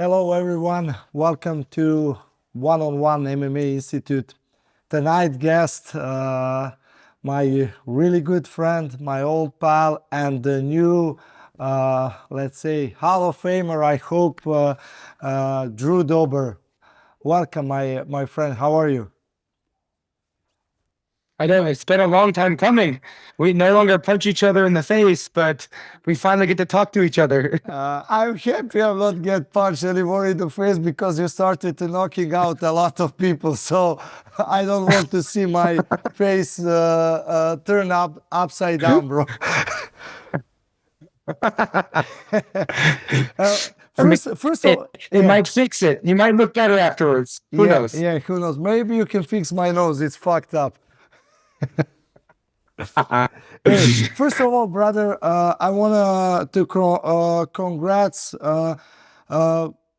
Hello, everyone. Welcome to One on One MMA Institute. Tonight, guest, my really good friend, my old pal, and the new, let's say, Hall of Famer. I hope, Drew Dober. Welcome, my friend. How are you? I know it's been a long time coming. We no longer punch each other in the face, but we finally get to talk to each other. I'm happy I'm not get punched anymore in the face because you started to knocking out a lot of people. So I don't want to see my face turn up upside down, bro. uh, I mean, first of it all, it yeah, might fix it. You might look better afterwards. Who yeah, knows? yeah. Who knows? Maybe you can fix my nose. It's fucked up. Hey, first of all, brother, I wanna to congrats. Uh,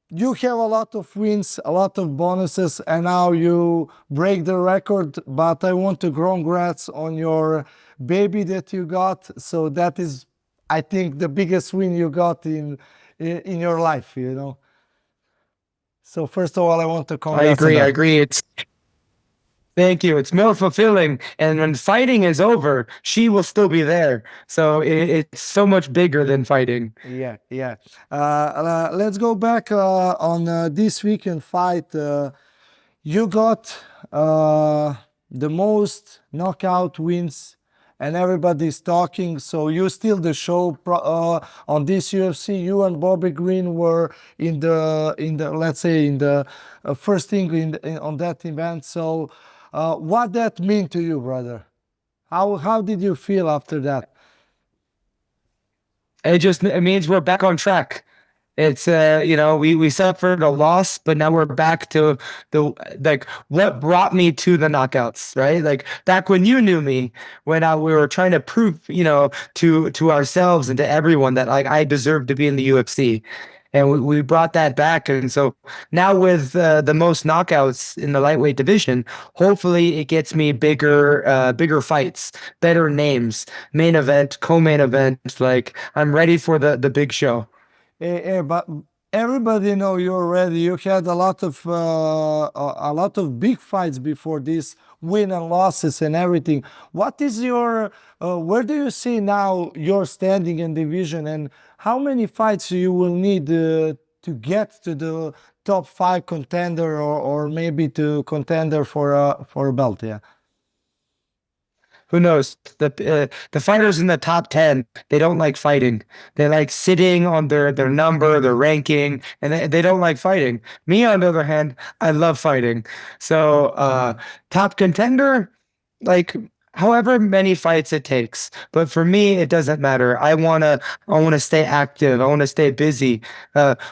you have a lot of wins, a lot of bonuses, and now you break the record. But I want to congrats on your baby that you got. So that is, I think, the biggest win you got in your life. So first of all, I want to I congrats on agree. I that. agree. It's Thank you. It's more fulfilling. And when fighting is over, she will still be there. So it's so much bigger than fighting. Yeah, yeah. Let's go back on this weekend fight. You got the most knockout wins, and everybody's talking. So you steal the show on this UFC. You and Bobby Green were in the let's say in the first thing on that event. So what that mean to you, brother? How did you feel after that? It means we're back on track. It's we suffered a loss, but now we're back to the like what brought me to the knockouts, right? Like back when you knew me, when we were trying to prove, to ourselves and to everyone that like I deserved to be in the UFC. And we brought that back. And so now with the most knockouts in the lightweight division, hopefully it gets me bigger fights, better names, main event, co-main event. Like I'm ready for the big show. But everybody know you're ready. You had a lot of big fights before this, win and losses and everything. What is your where do you see now your standing in division, and how many fights you will need to get to the top five contender, or maybe to contender for a belt? Yeah. Who knows? The fighters in the top 10, they don't like fighting. They like sitting on their number, their ranking, and they don't like fighting. Me, on the other hand, I love fighting. So, top contender, like however many fights it takes. But for me, it doesn't matter. I wanna stay active. I wanna stay busy.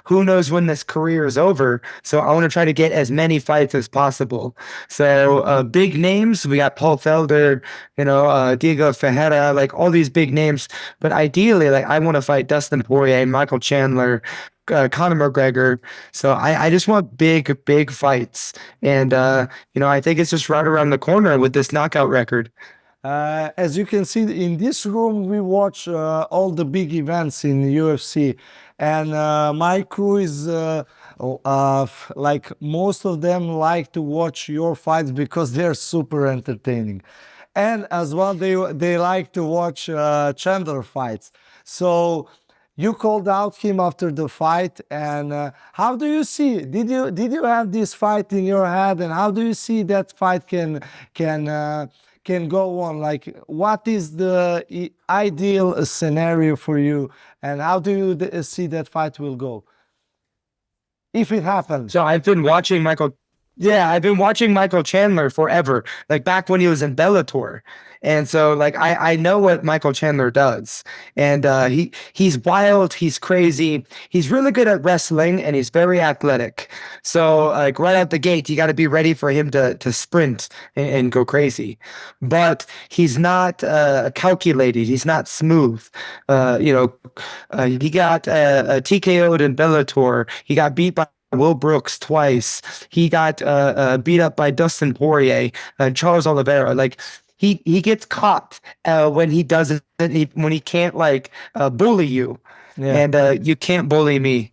Who knows when this career is over? So I want to try to get as many fights as possible. So big names, we got Paul Felder, Diego Ferreira, like all these big names. But ideally, like I want to fight Dustin Poirier, Michael Chandler, Conor McGregor. So I just want big fights. And, I think it's just right around the corner with this knockout record. As you can see in this room, we watch all the big events in UFC, and my crew is like most of them like to watch your fights because they're super entertaining, and as well they like to watch Chandler fights. So you called out him after the fight, and how do you see? Did you have this fight in your head, and how do you see that fight can can go on? Like, what is the ideal scenario for you, and how do you see that fight will go if it happens? So I've been watching Michael Chandler forever, like back when he was in Bellator. And so like I know what Michael Chandler does. And he's wild, he's crazy, he's really good at wrestling and he's very athletic. So like right out the gate, you got to be ready for him to sprint and go crazy. But he's not calculated, he's not smooth. He got TKO'd in Bellator. He got beat by Will Brooks twice. He got beat up by Dustin Poirier, Charles Oliveira. Like he gets caught when he doesn't when he can't like bully you, Yeah. and you can't bully me.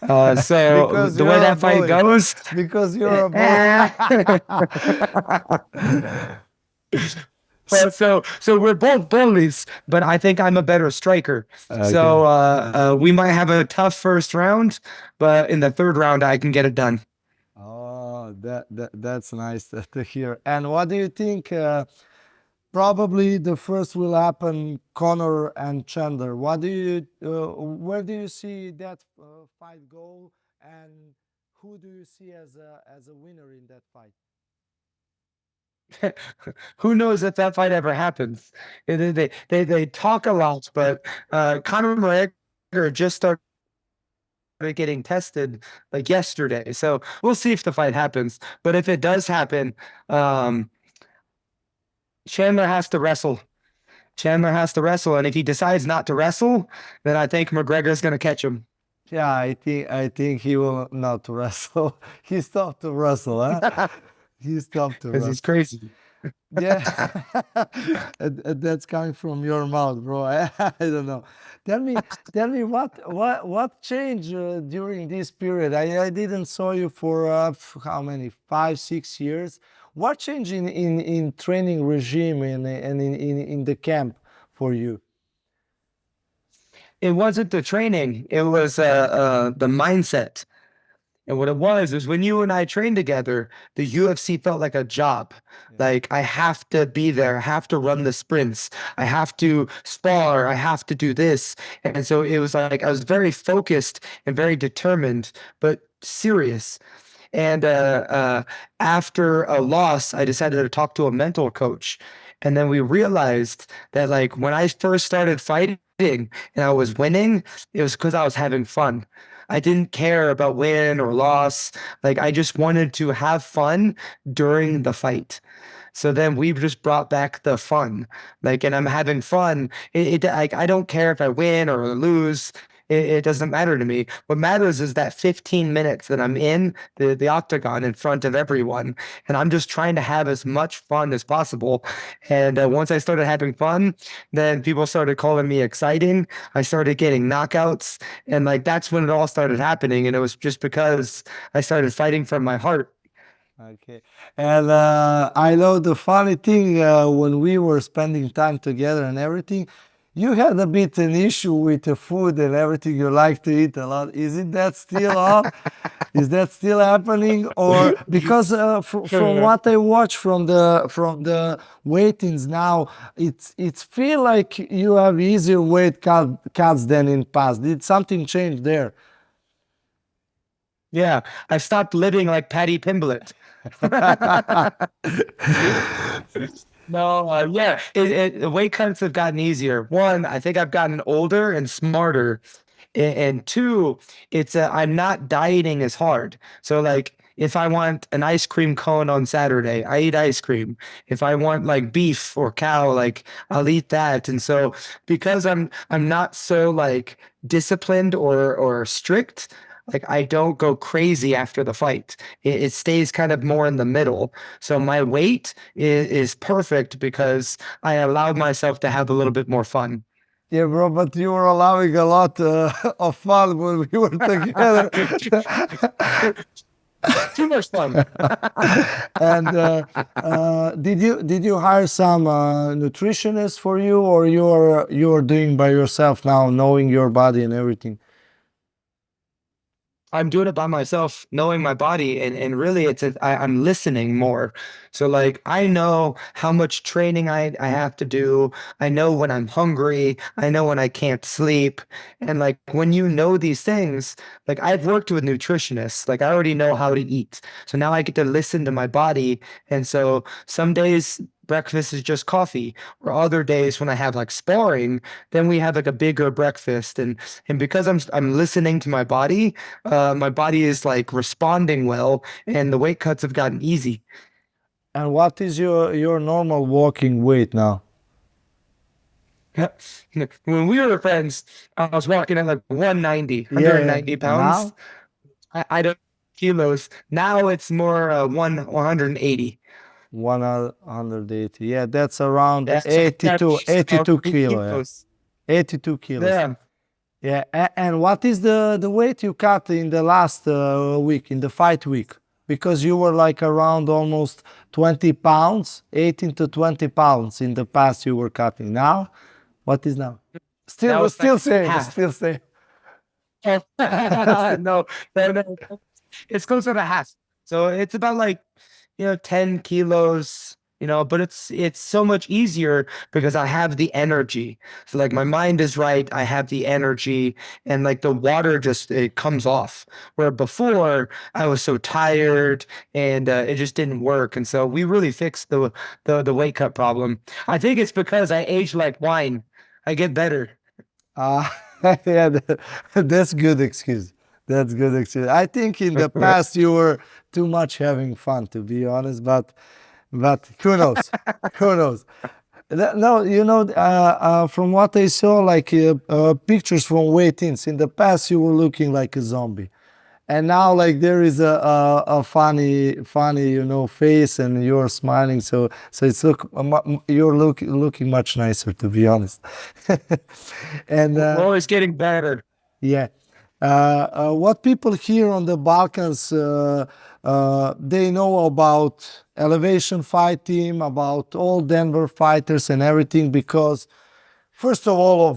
So Because the way you're a that fight bully. goes, Because you're a bully. well, so we're both bullies, but I think I'm a better striker. Okay. So we might have a tough first round, but in the third round I can get it done. Oh, that's nice to hear. And what do you think? Probably the first will happen, Connor and Chandler. Where do you see that fight go, and who do you see as a winner in that fight? Who knows if that fight ever happens? They talk a lot, but Conor McGregor just started getting tested like yesterday, so we'll see if the fight happens. But if it does happen, um, Chandler has to wrestle. Chandler has to wrestle, and if he decides not to wrestle, then I think McGregor's going to catch him Yeah, I think he will not wrestle. He stopped to wrestle, huh? He stopped to because he's wrestle. crazy. Yeah, that's coming from your mouth, bro. I don't know. Tell me what changed during this period? I didn't saw you for how many, 5 6 years. What changed in training regime and in the camp for you? It wasn't the training; it was the mindset. And what it was is when you and I trained together, the UFC felt like a job. Yeah. Like I have to be there, I have to run the sprints, I have to spar, I have to do this. And so it was like I was very focused and very determined, but serious. And after a loss, I decided to talk to a mental coach. And then we realized that, like, when I first started fighting and I was winning, it was because I was having fun. I didn't care about win or loss. Like, I just wanted to have fun during the fight. So then we just brought back the fun. Like, and I'm having fun. Like, I don't care if I win or lose. It doesn't matter to me. What matters is that 15 minutes that I'm in the octagon in front of everyone, and I'm just trying to have as much fun as possible. And once I started having fun, then people started calling me exciting. I started getting knockouts, and like that's when it all started happening. And it was just because I started fighting from my heart. Okay. And I know the funny thing when we were spending time together and everything, you had a bit an issue with the food and everything. You like to eat a lot. Isn't that still up? Is that still happening? Or because from what I watch from the weightings now, it's feel like you have easier cuts than in past. Did something change there? Yeah, I stopped living like Patty Pimblett. No, yeah, the weight cuts have gotten easier. One, I think I've gotten older and smarter, and two, it's I'm not dieting as hard. So like, if I want an ice cream cone on Saturday, I eat ice cream. If I want like beef or cow, like I'll eat that. And so because I'm not so like disciplined or strict, like I don't go crazy after the fight. It stays kind of more in the middle. So my weight is perfect because I allowed myself to have a little bit more fun. Yeah, bro, but you were allowing a lot of fun when we were together. Too much fun. And did you hire some nutritionist for you, or you're doing by yourself now, knowing your body and everything? I'm doing it by myself, knowing my body, and really I'm listening more. So like I know how much training I have to do. I know when I'm hungry. I know when I can't sleep. And like when you know these things, like I've worked with nutritionists, like I already know how to eat. So now I get to listen to my body. And so some days breakfast is just coffee, or other days when I have like sparring, then we have like a bigger breakfast. And because I'm listening to my body is like responding well, and the weight cuts have gotten easy. And what is your normal walking weight now? When we were friends, I was walking at like 190, Yeah, 190 pounds. now I don't kilos. Now it's more 180. 180. Yeah, that's around That's 82, about 82 3 kilo. Yeah, kilos. 82 kilos. Yeah. Yeah, and what is the weight you cut in the last week, in the fight week? Because you were like around almost 20 pounds, 18 to 20 pounds in the past you were cutting. Now, what is now? Now Still, it's like still same, half. still same. No, no, it's closer to half. So it's about like, 10 kilos, but it's so much easier because I have the energy. So like my mind is right, I have the energy, and like the water just it comes off. Where before I was so tired and it just didn't work. And so we really fixed the weight cut problem. I think it's because I age like wine. I get better. Uh, yeah, that's good excuse. That's good excuse. I think in the past you were too much having fun, to be honest. But who knows? Who knows? No, from what I saw, like pictures from weigh-ins, in the past you were looking like a zombie, and now like there is a funny, face, and you're smiling. So it's you're looking much nicer, to be honest. And We're always getting better. yeah. What people here on the Balkans, they know about Elevation Fight Team, about all Denver fighters and everything, because first of all,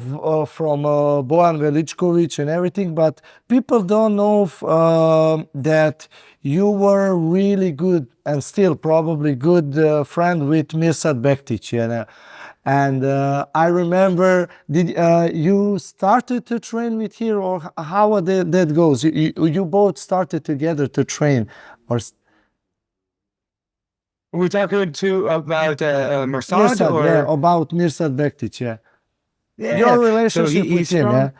from Bojan Veličković and everything, but people don't know that you were really good and still probably good friend with Mirsad Bektic. And I remember, did you started to train with here, or how that goes? You both started together to train, or We're talking to about Mersad Mirsad? Yeah, or about Mirsad Bektic. Yeah, yeah. your So relationship with he's him. Yeah. strong.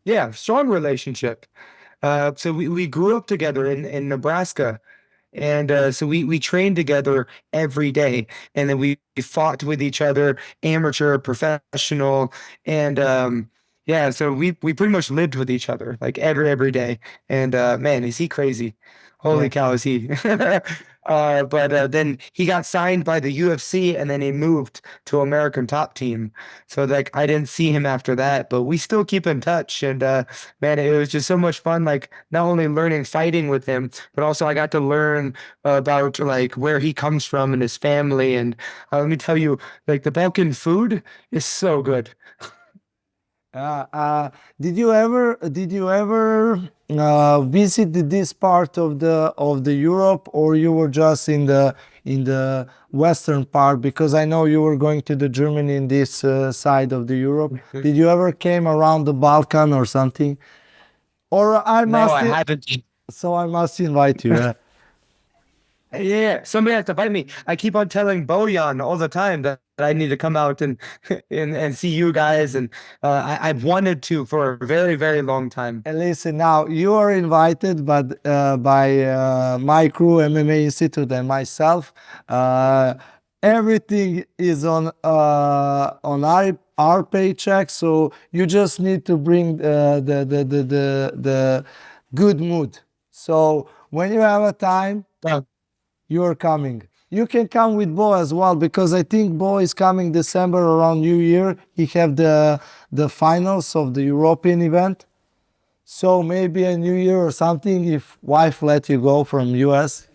Yeah, strong relationship. So we grew up together in Nebraska. And so we trained together every day, and then we fought with each other, amateur, professional, and yeah. So we pretty much lived with each other like every day. And man, is he crazy? Yeah. Holy cow, is he? But then he got signed by the UFC, and then he moved to American Top Team. So like I didn't see him after that, but we still keep in touch. And man, it was just so much fun. Like not only learning fighting with him, but also I got to learn about like where he comes from and his family. And let me tell you, like the Balkan food is so good. Uh, uh, did you ever visit this part of the Europe, or you were just in the western part? Because I know you were going to the Germany in this side of the Europe. Did you ever came around the Balkan or something? Or I No, must I haven't. so I must invite you. Yeah, somebody has to fight me. I keep on telling Bojan all the time that I need to come out and and see you guys, and I've wanted to for a very long time. And listen, now you are invited, but by my crew, MMA Institute, and myself. Uh, Everything is on our paycheck, so you just need to bring the good mood. So when you have a time, Well, you're coming. You can come with Bo as well, because I think Bo is coming December around New Year. He have the finals of the European event. So maybe a New Year or something, if wife let you go from US.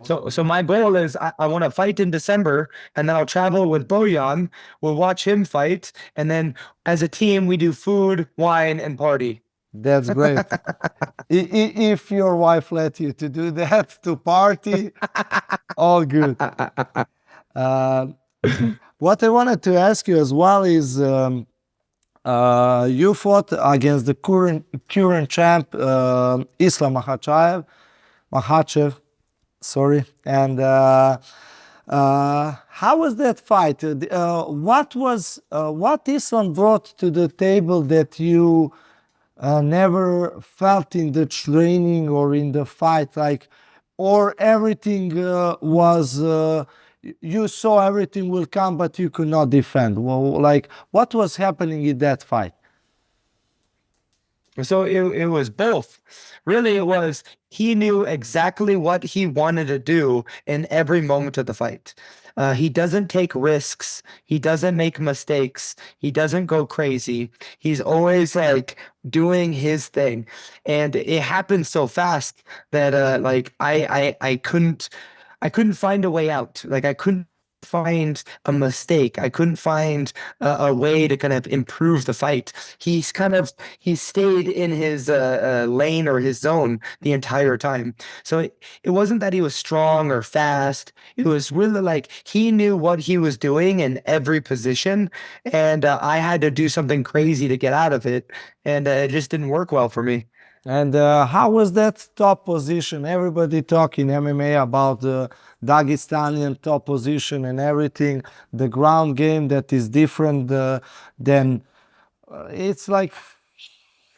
so my goal is I want to fight in December, and then I'll travel with Bojan. We'll watch him fight, and then as a team we do food, wine, and party. That's great. If your wife let you to do that, to party, all good. Uh, what I wanted to ask you as well is, you fought against the current champ, Islam Makhachev, sorry. And how was that fight? What Islam brought to the table that you never felt in the training or in the fight, like, or everything was you saw everything will come, but you could not defend? Well, like, what was happening in that fight? So it was both. Really, it was he knew exactly what he wanted to do in every moment of the fight. He doesn't take risks. He doesn't make mistakes. He doesn't go crazy. He's always like doing his thing, and it happened so fast that like I couldn't find a way out. Like I couldn't find a mistake. I couldn't find a way to kind of improve the fight. He stayed in his lane or his zone the entire time. So it wasn't that he was strong or fast. It was really like he knew what he was doing in every position, and I had to do something crazy to get out of it, and it just didn't work well for me. And how was that top position? Everybody talking MMA about the Dagestani top position and everything, the ground game that is different than it's like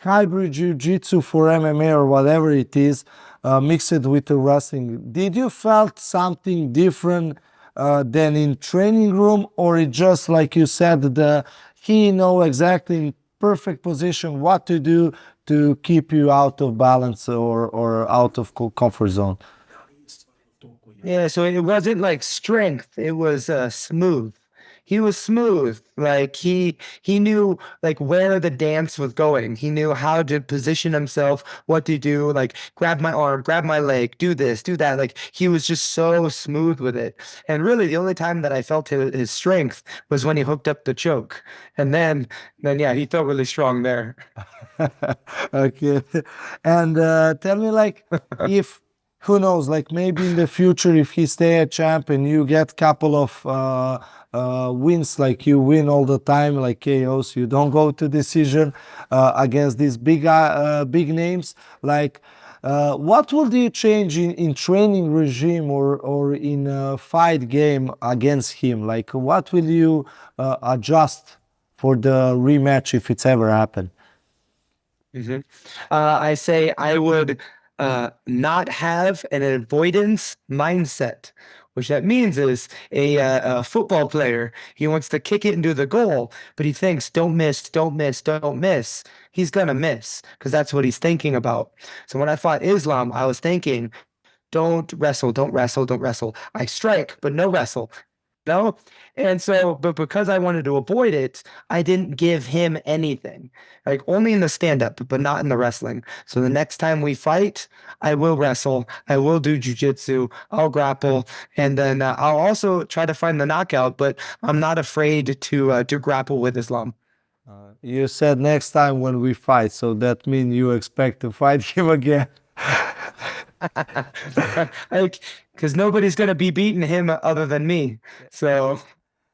hybrid jiu-jitsu for MMA or whatever it is, mixed with the wrestling. Did you felt something different than in training room, or it just like you said, he know exactly in perfect position what to do to keep you out of balance or out of comfort zone? Yeah, so it wasn't like strength, it was smooth. He was smooth. Like he knew like where the dance was going. He knew how to position himself, what to do, like grab my arm, grab my leg, do this, do that. Like he was just so smooth with it. And really the only time that I felt his strength was when he hooked up the choke. And then yeah, he felt really strong there. Okay. And tell me, like, if who knows, like maybe in the future, if he stay a champ and you get couple of wins, like you win all the time, like KOs, you don't go to decision against these big names, like. What will you change in training regime or in a fight game against him? Like, what will you adjust for the rematch if it's ever happened? Mhm. I say I would not have an avoidance mindset, which that means is a football player. He wants to kick it into the goal, but he thinks, don't miss, don't miss, don't miss. He's gonna miss because that's what he's thinking about. So when I fought Islam, I was thinking, don't wrestle, don't wrestle, don't wrestle. I strike, but no wrestle. No. And so, but because I wanted to avoid it, I didn't give him anything, like only in the stand up, but not in the wrestling. So the next time we fight, I will wrestle, I will do jujitsu, I'll grapple, and then I'll also try to find the knockout, but I'm not afraid to grapple with Islam. You said next time when we fight, so that means you expect to fight him again. Like, because nobody's gonna be beating him other than me. So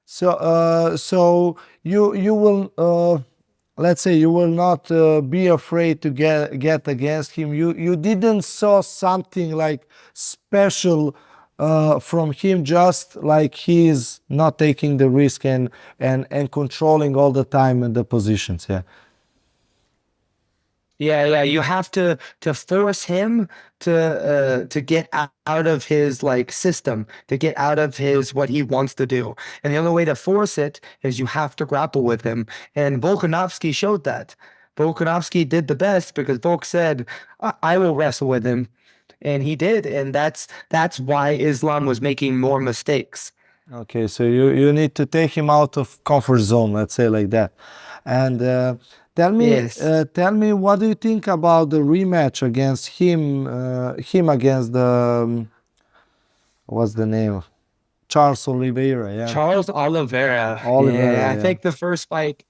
So you will let's say you will not be afraid to get against him. You didn't saw something like special from him, just like he is not taking the risk and controlling all the time in the positions. Yeah. yeah, you have to force him to get out of his like system, to get out of his what he wants to do. And the only way to force it is you have to grapple with him. And Volkanovski showed that. Volkanovski did the best because Volk said, I will wrestle with him. And he did, and that's why Islam was making more mistakes. Okay, so you need to take him out of comfort zone, let's say like that. And Yes. tell me, what do you think about the rematch against him against the what's the name? Charles Oliveira, yeah. Charles Oliveira. Yeah, Oliveira, I yeah. think the first fight,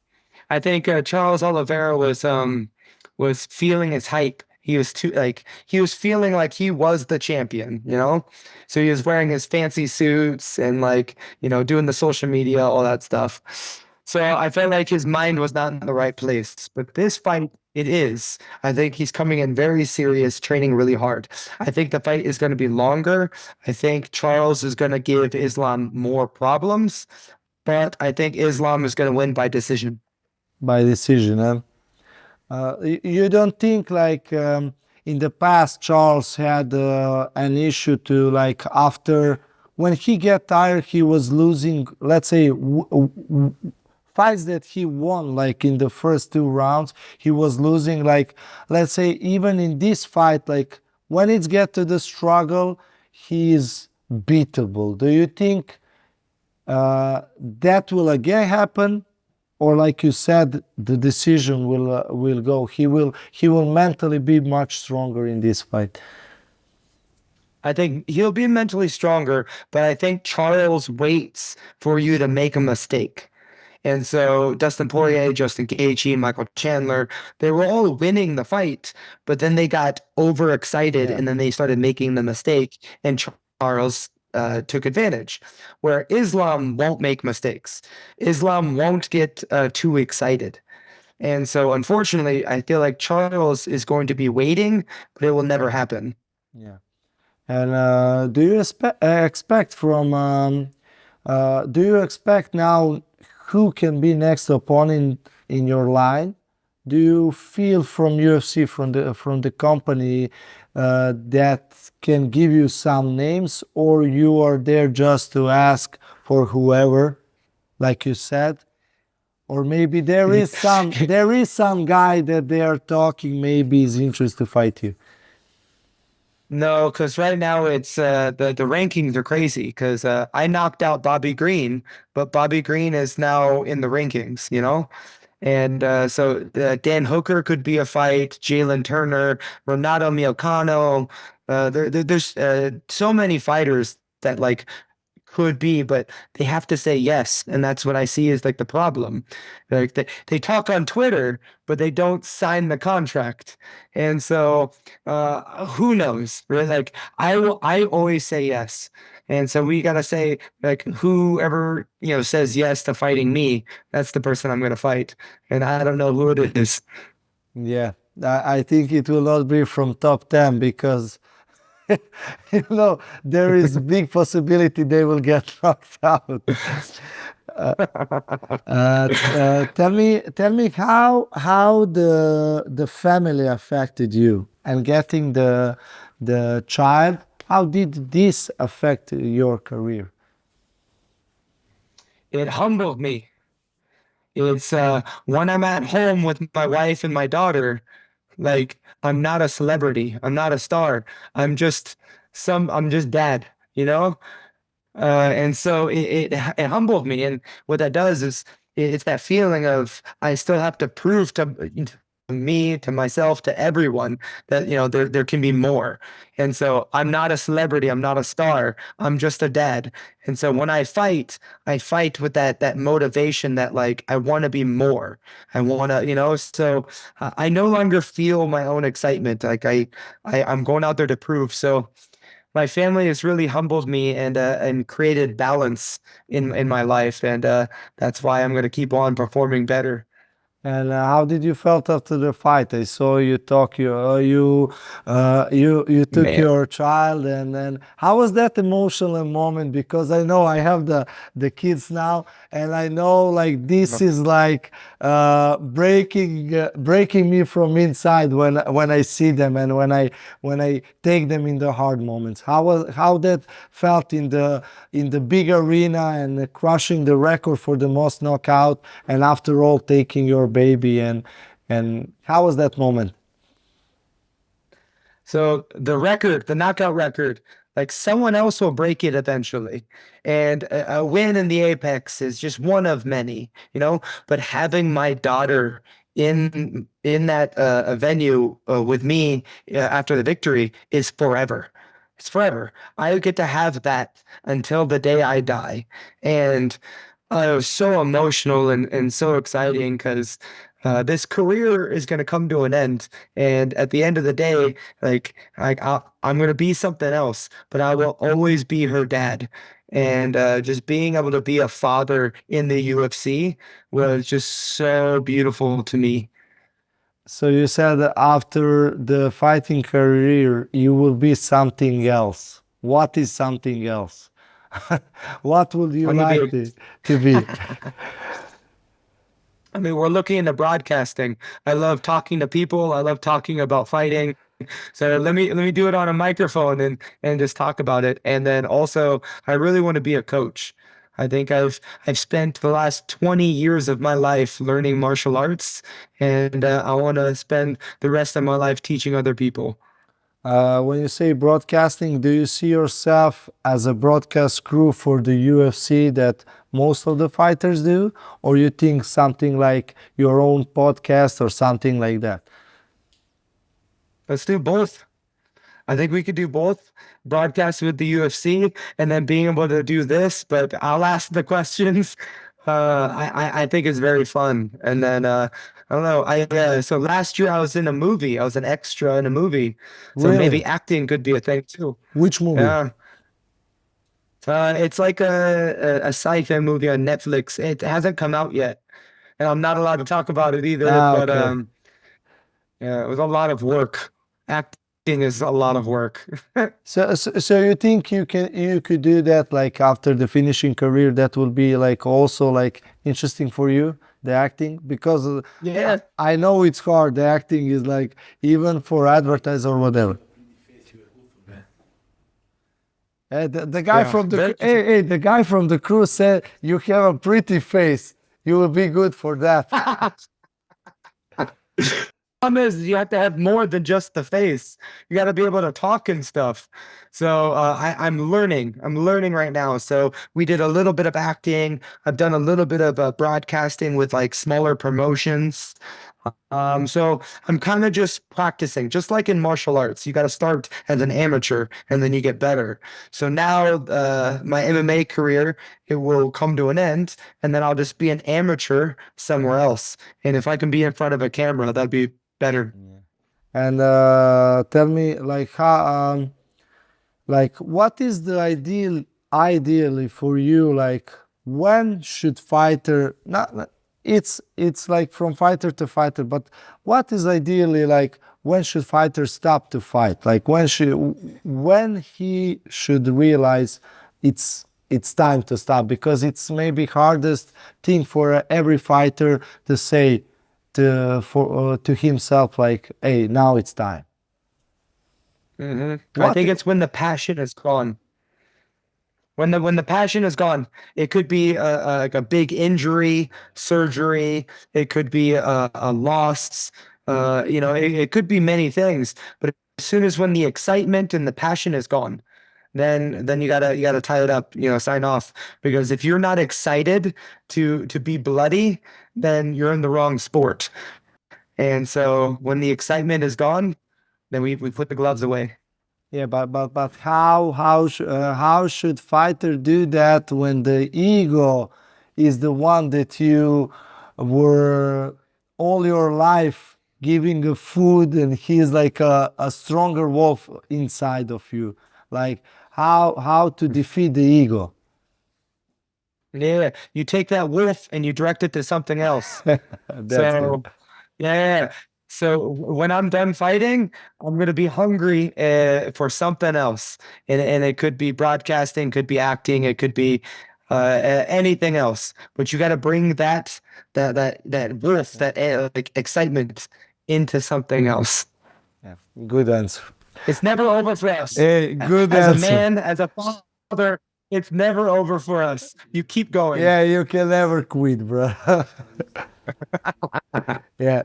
I think Charles Oliveira was feeling his hype. He was too like he was feeling like he was the champion, you know? So he was wearing his fancy suits and like, doing the social media, all that stuff. So I felt like his mind was not in the right place. But this fight, it is. I think he's coming in very serious, training really hard. I think the fight is going to be longer. I think Charles is going to give Islam more problems, but I think Islam is going to win by decision. By decision, huh? You don't think like in the past Charles had an issue to like after when he get tired he was losing, let's say fights that he won like in the first two rounds he was losing, like let's say even in this fight, like when it's get to the struggle he is beatable. Do you think that will again happen, or like you said, the decision will go. He will mentally be much stronger in this fight. I think he'll be mentally stronger, but I think Charles waits for you to make a mistake. And so Dustin Poirier, Justin Gaethje, Michael Chandler, they were all winning the fight, but then they got overexcited Yeah. and then they started making the mistake, and Charles took advantage. Where Islam won't make mistakes, Islam won't get too excited. And so, unfortunately, I feel like Charles is going to be waiting, but it will never happen. Yeah. And do you expect from do you expect now who can be next opponent in your line? Do you feel from UFC, from the company, that can give you some names, or you are there just to ask for whoever, like you said? Or maybe there is some guy that they are talking, maybe is interested to fight you. No, because right now it's the rankings are crazy because I knocked out Bobby Green, but Bobby Green is now in the rankings, you know? And so Dan Hooker could be a fight, Jalen Turner, Renato Miocano. There's so many fighters that like could be, but they have to say yes. And that's what I see is like the problem. Like they talk on Twitter, but they don't sign the contract. And so who knows? Right? Like I always say yes. And so we gotta say, like, whoever, says yes to fighting me, that's the person I'm gonna fight. And I don't know who it is. Yeah, I think it will not be from top 10 because there is big possibility they will get knocked out. Tell me how the family affected you and getting the child. How did this affect your career? It humbled me. It's when I'm at home with my wife and my daughter, like I'm not a celebrity, I'm not a star. I'm just dad, you know? And so it humbled me. And what that does is it's that feeling of I still have to prove to me, to myself, to everyone that, there can be more. And so I'm not a celebrity. I'm not a star. I'm just a dad. And so when I fight with that motivation that like, I want to be more. I want to, so I no longer feel my own excitement. Like I'm going out there to prove. So, my family has really humbled me and created balance in my life, and that's why I'm going to keep on performing better. And how did you felt after the fight? I saw you talk. You took Man, your child, and then how was that emotional moment? Because I know I have the kids now, and I know like this is like breaking me from inside when I see them and when I take them in the hard moments. How that felt in the big arena and crushing the record for the most knockout, and after all taking your baby, and how was that moment? so the knockout record, like someone else will break it eventually, and a win in the Apex is just one of many, But having my daughter in that venue with me after the victory is forever. It's forever. I get to have that until the day I die, and it was so emotional and so exciting because this career is going to come to an end, and at the end of the day, I'm going to be something else, but I will always be her dad. And just being able to be a father in the UFC was just so beautiful to me. So you said that after the fighting career, you will be something else. What is something else? What would you I'm gonna like be. to be? I mean, we're looking into broadcasting. I love talking to people. I love talking about fighting. So let me do it on a microphone and just talk about it. And then also, I really want to be a coach. I think I've spent the last 20 years of my life learning martial arts, and I want to spend the rest of my life teaching other people. When you say broadcasting, do you see yourself as a broadcast crew for the UFC that most of the fighters do, or you think something like your own podcast or something like that? Let's do both. I think we could do both, broadcast with the UFC and then being able to do this, but I'll ask the questions. I think it's very fun. And then I don't know. So last year I was in a movie. I was an extra in a movie. So maybe Really? acting could be a thing too. Which movie? Yeah. It's like a sci-fi movie on Netflix. It hasn't come out yet, and I'm not allowed to talk about it either. Ah, But okay. yeah, it was a lot of work. Acting is a lot of work. So you think you could do that like after the finishing career? That will be like also like interesting for you, the acting, because Yeah. I know it's hard. The acting is like even for advertise or whatever. The guy Yeah. from the guy from the crew said you have a pretty face. You will be good for that. Problem is, you have to have more than just the face. You got to be able to talk and stuff. So I'm learning. I'm learning right now. So we did a little bit of acting. I've done a little bit of broadcasting with like smaller promotions. So I'm kind of just practicing, just like in martial arts. You got to start as an amateur and then you get better. So now my MMA career, it will come to an end, and then I'll just be an amateur somewhere else. And if I can be in front of a camera, that'd be better. And tell me like how like what is the ideally for you, like when should fighter it's like from fighter to fighter, but what is ideally like when should fighter stop to fight, like when he should realize it's time to stop, because it's maybe hardest thing for every fighter to say to himself like, hey, now it's time. I What think it's when the passion is gone. When the passion is gone, it could be like a big injury, surgery. It could be a loss. It could be many things. But as soon as when the excitement and the passion is gone, then you gotta tie it up. Sign off. Because if you're not excited to be bloody, then you're in the wrong sport. And so when the excitement is gone, then we put the gloves away. Yeah, but how should fighter do that when the ego is the one that you were all your life giving a food, and he's like a stronger wolf inside of you? Like how to defeat the ego? Yeah, you take that wolf and you direct it to something else. That's So, good. yeah. So when I'm done fighting, I'm gonna be hungry for something else, and it could be broadcasting, could be acting, it could be anything else. But you got to bring that wolf, that like excitement into something else. Yeah, good answer. It's never over for us. Hey, good As a answer. man, as a father, it's never over for us. You keep going. Yeah, you can never quit, bro. Yeah.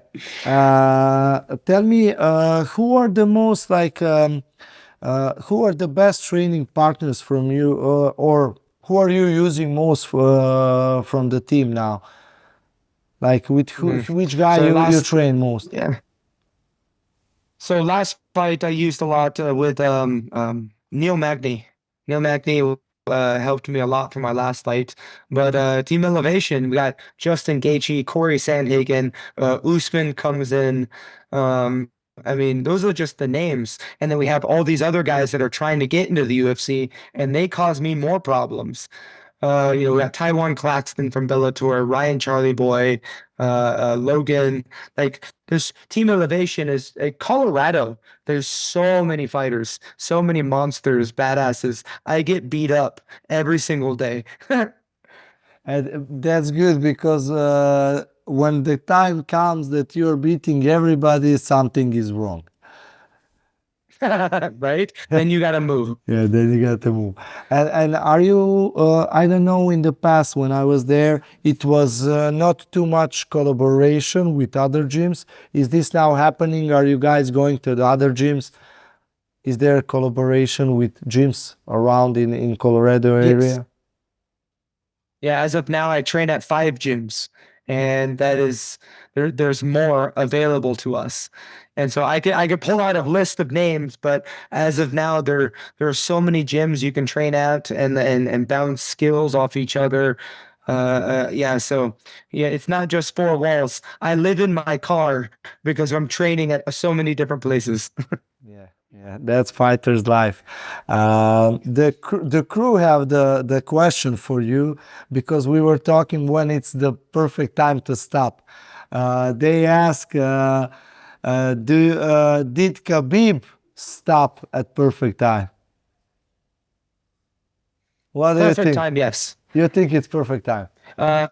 Tell me, who are the most like, who are the best training partners from you, or who are you using most from the team now? Like with which guy So you last, train most? yeah. So last fight I used a lot with Neil Magny. Neil Magny helped me a lot for my last fight. But Team Elevation, we got Justin Gaethje, Corey Sandhagen, Usman comes in. I mean, those are just the names. And then we have all these other guys that are trying to get into the UFC, and they cause me more problems. We got Taiwan Claxton from Bellator, Ryan Charlie Boy, Logan. Like, there's Team Elevation is Colorado. There's so many fighters, so many monsters, badasses. I get beat up every single day. And that's good, because when the time comes that you're beating everybody, something is wrong. Right? Then you got to move. Yeah, then you got to move. And are you? I don't know. In the past, when I was there, it was not too much collaboration with other gyms. Is this now happening? Are you guys going to the other gyms? Is there a collaboration with gyms around in Colorado Yes. area? Yeah, as of now, I train at 5 gyms, and that is there's more available to us. And so I could pull out a list of names, but as of now, there are so many gyms you can train at and bounce skills off each other. Yeah, so yeah, it's not just 4 walls. I live in my car because I'm training at so many different places. Yeah, yeah, that's fighter's life. The crew have the question for you because we were talking when it's the perfect time to stop. They ask, did Khabib stop at perfect time? What do you Perfect think? time, yes. You think it's perfect time Uh,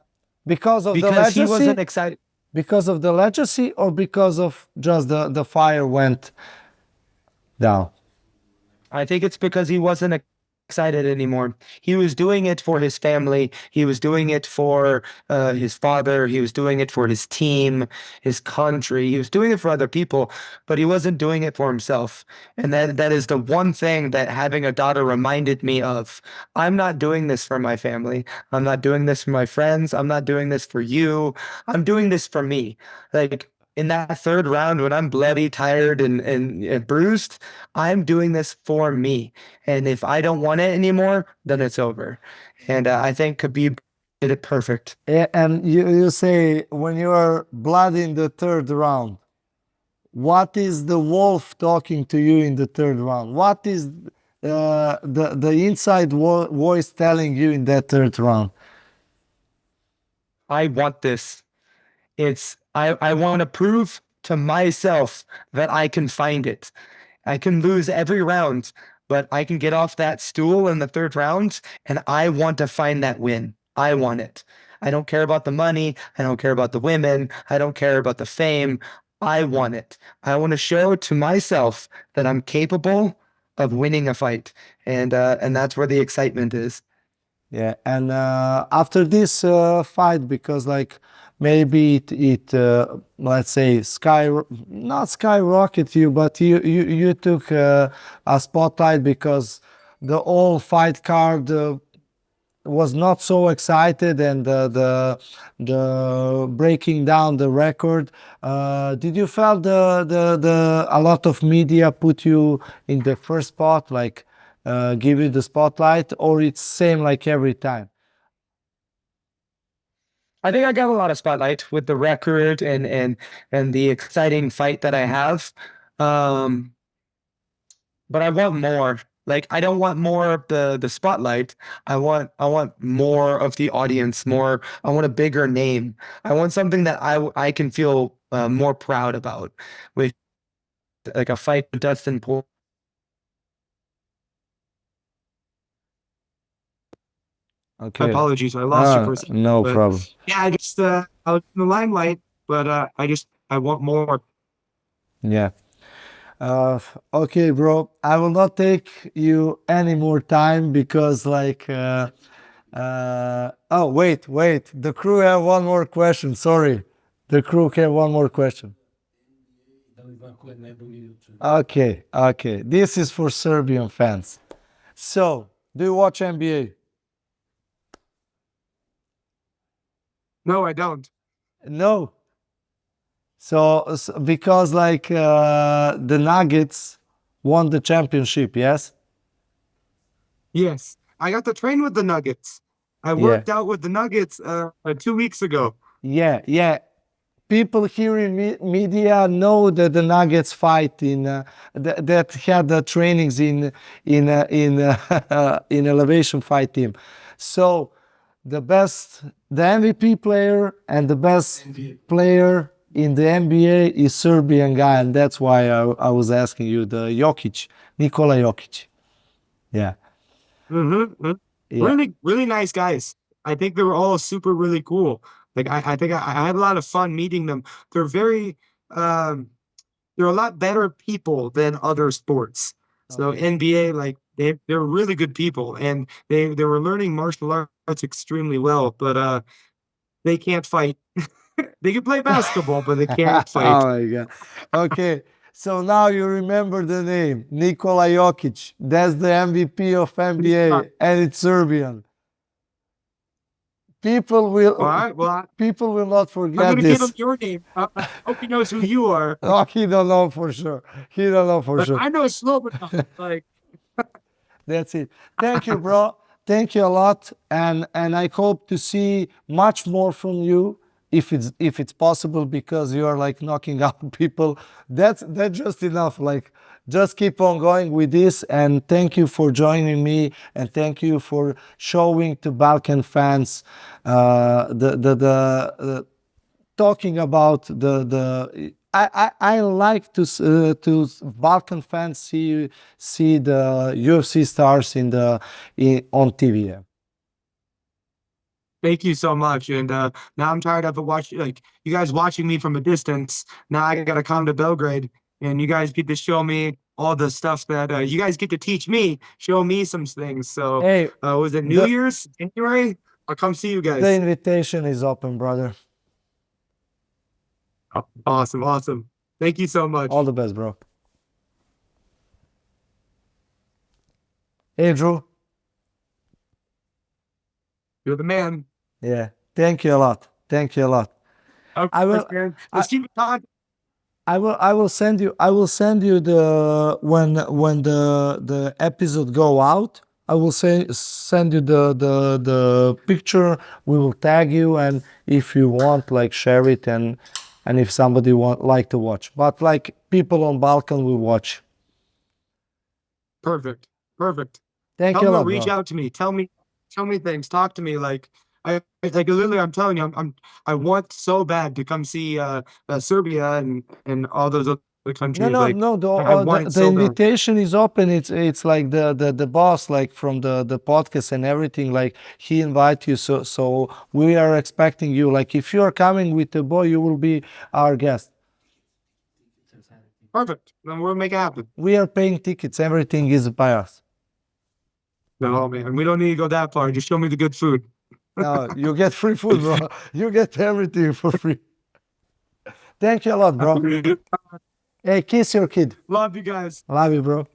because of the because he wasn't legacy? excited. Because of the legacy, or because of just the fire went down? I think it's because he wasn't excited anymore. He was doing it for his family. He was doing it for his father. He was doing it for his team, his country. He was doing it for other people, but he wasn't doing it for himself. And that is the one thing that having a daughter reminded me of. I'm not doing this for my family. I'm not doing this for my friends. I'm not doing this for you. I'm doing this for me. Like in that third round when I'm bloody, tired, and bruised, I'm doing this for me. And if I don't want it anymore, then it's over. And I think Khabib did it perfect. And you say when you are blood in the third round, what is the wolf talking to you in the third round? What is the inside voice telling you in that third round? I want this. I want to prove to myself that I can find it. I can lose every round, but I can get off that stool in the third round, and I want to find that win. I want it. I don't care about the money. I don't care about the women. I don't care about the fame. I want it. I want to show to myself that I'm capable of winning a fight, and that's where the excitement is. Yeah, and after this fight, because like maybe it let's say not skyrocket you, but you took a spotlight because the whole fight card was not so excited, and the breaking down the record. Did you felt the a lot of media put you in the first spot, like give you the spotlight, or it's same like every time? I think I got a lot of spotlight with the record and the exciting fight that I have. Um, but I want more. Like I don't want more of the spotlight. I want more of the audience. More. I want a bigger name. I want something that I can feel more proud about. With like a fight with Dustin Poirier. Okay. Apologies, I lost you for a second. No But problem. yeah, I was in the limelight, but I want more. Yeah. Okay, bro. I will not take you any more time because, like, oh, wait. The crew have one more question. Sorry. The crew have one more question. Okay. This is for Serbian fans. So, do you watch NBA? No, I don't. No. So, because like the Nuggets won the championship, yes? Yes, I got to train with the Nuggets. I Yeah. worked out with the Nuggets 2 weeks ago. Yeah. People here in media know that the Nuggets fight in that had the trainings in in elevation fight team. So the MVP player and the best player in the NBA is Serbian guy, and that's why I was asking you the Jokic, Nikola Jokic. Yeah, Mm-hmm. yeah. Really, really nice guys. I think they were all super really cool. Like I think I had a lot of fun meeting them. They're very um they're a lot better people than other sports. So Okay. NBA, like they're really good people and they were learning martial arts extremely well, but they can't fight. They can play basketball, but they can't Oh fight. my God. Okay. So now you remember the name Nikola Jokic. That's the MVP of NBA, and it's Serbian. People will All right. Well, people will not I'm forget gonna give him this. your name. I hope he knows who you are. Oh, he don't know for sure. He don't know for But sure. I know Slobodan. Like, That's it. Thank you, bro. Thank you a lot, and I hope to see much more from you if it's possible, because you are like knocking out people. That's just enough. Like, just keep on going with this, and thank you for joining me, and thank you for showing to Balkan fans the talking about the I like to Balkan fans see the UFC stars on TV. Yeah. thank you so much. And now I'm tired of like you guys watching me from a distance. Now I gotta come to Belgrade, and you guys get to show me all the stuff that you guys get to teach me, show me some things. So Hey, was it New the Year's, January? I'll come see you the guys. invitation is open, brother. Awesome, awesome. Thank you so much. All the best, bro. Hey, Drew. You're the man. Yeah. Thank you a lot. Thank you a lot. Of I will. course, man. I, Let's keep it on. I will send you the when the episode go out. I will send you the picture. We will tag you, and if you want, like, share it, and if somebody like to watch. But like, people on Balkan will watch. Perfect. Perfect. Thank Tell you a them to lot, reach bro. out to me. Tell me things. Talk to me. Like like literally, I'm telling you, I want so bad to come see Serbia and all those other No, countries. no, Like no. I want it The so bad. invitation is open. It's like the boss, like, from the podcast and everything. Like, he invite you, so we are expecting you. Like, if you are coming with the boy, you will be our guest. Perfect. Then we'll make it happen. We are paying tickets. Everything is by us. No, man, we don't need to go that far. Just show me the good food. No, you get free food, bro. You get everything for free. Thank you a lot, bro. Hey, kiss your kid. Love you guys. Love you, bro.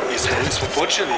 Ми smo počeli.